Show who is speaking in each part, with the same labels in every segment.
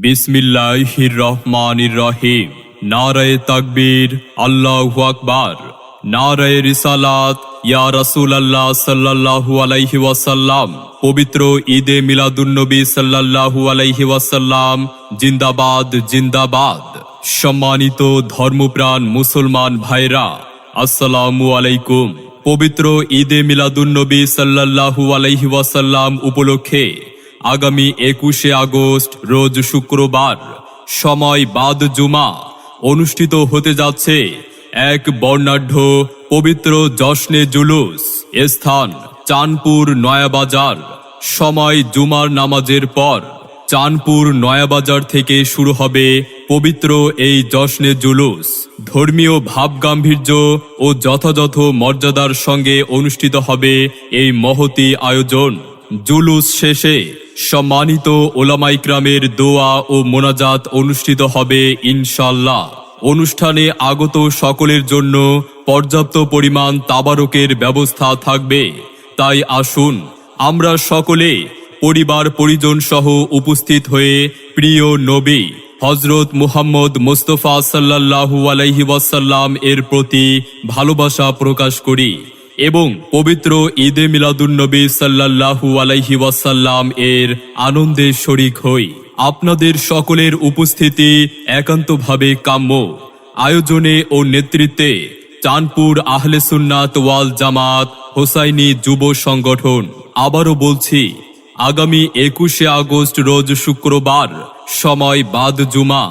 Speaker 1: বিসমিল্লাহির রহমানির রহিম। নারায়ে তাকবীর, আল্লাহু আকবার। নারায়ে রিসালাত, ইয়া রাসূলুল্লাহ সাল্লাল্লাহু আলাইহি ওয়াসাল্লাম। পবিত্র ঈদে মিলাদুন্নবী সাল্লাল্লাহু আলাইহি ওয়াসাল্লাম জিন্দাবাদ জিন্দাবাদ। সম্মানিত ধর্মপ্রাণ মুসলমান ভাইরা, আসসালামু আলাইকুম। পবিত্র ঈদে মিলাদুন্নবী সাল্লাল্লাহু আলাইহি ওয়াসাল্লাম উপলক্ষে আগামী 21শে আগস্ট রোজ শুক্রবার, সময় বাদ জুমা, অনুষ্ঠিত হতে যাচ্ছে এক বর্ণাঢ্য পবিত্র জশ্নে জুলুস। স্থান চাঁদপুর নয়াবাজার। সময় জুমার নামাজের পর চাঁদপুর নয়াবাজার থেকে শুরু হবে পবিত্র এই জশ্নে জুলুস। ধর্মীয় ভাবগাম্ভীর্য ও যথাযথ মর্যাদার সঙ্গে অনুষ্ঠিত হবে এই মহতী আয়োজন। জুলুস শেষে সম্মানিত ওলামা ইকরামের দোয়া ও মোনাজাত অনুষ্ঠিত হবে ইনশাআল্লাহ। অনুষ্ঠানে আগত সকলের জন্য পর্যাপ্ত পরিমাণ তাবারকের ব্যবস্থা থাকবে। তাই আসুন আমরা সকলে পরিবার পরিজন সহ উপস্থিত হয়ে প্রিয় নবী হযরত মুহাম্মদ মুস্তাফা সাল্লাল্লাহু আলাইহি ওয়াসাল্লাম এর প্রতি ভালোবাসা প্রকাশ করি এবং পবিত্র ঈদে মিলাদুন্নবী সাল্লাল্লাহু আলাইহি ওয়াসাল্লাম এর আনন্দে শরীক হই। আপনাদের সকলের উপস্থিতি একান্তভাবে কাম্য। আয়োজনে ও নেতৃত্বে চাঁদপুর আহলে সুন্নাত ওয়াল জামাত হোসাইনী যুব সংগঠন। আবারও বলছি, আগামী 21শে আগস্ট রোজ শুক্রবার, সময় বাদ জুমা,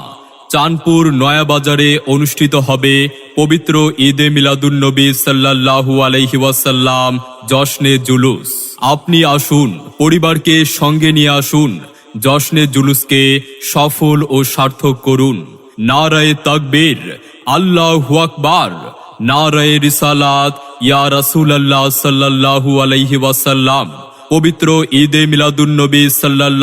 Speaker 1: চাঁদপুর নয়াবাজারে অনুষ্ঠিত হবে পবিত্র ঈদে মিলাদুন্নবী সাল্লাল্লাহু আলাইহি ওয়াসাল্লাম জশ্নে জুলুস। আপনি আসুন, পরিবারকে সঙ্গে নিয়ে আসুন, জশ্নে জুলুসকে সফল ও সার্থক করুন। নারায়ে তাকবীর, আল্লাহু আকবার। নারায়ে রিসালাত, ইয়া রাসূলুল্লাহ সাল্লাল্লাহু আলাইহি ওয়াসাল্লাম। পবিত্র ঈদে মিলাদুন্নবী সাল্লাল্লাহু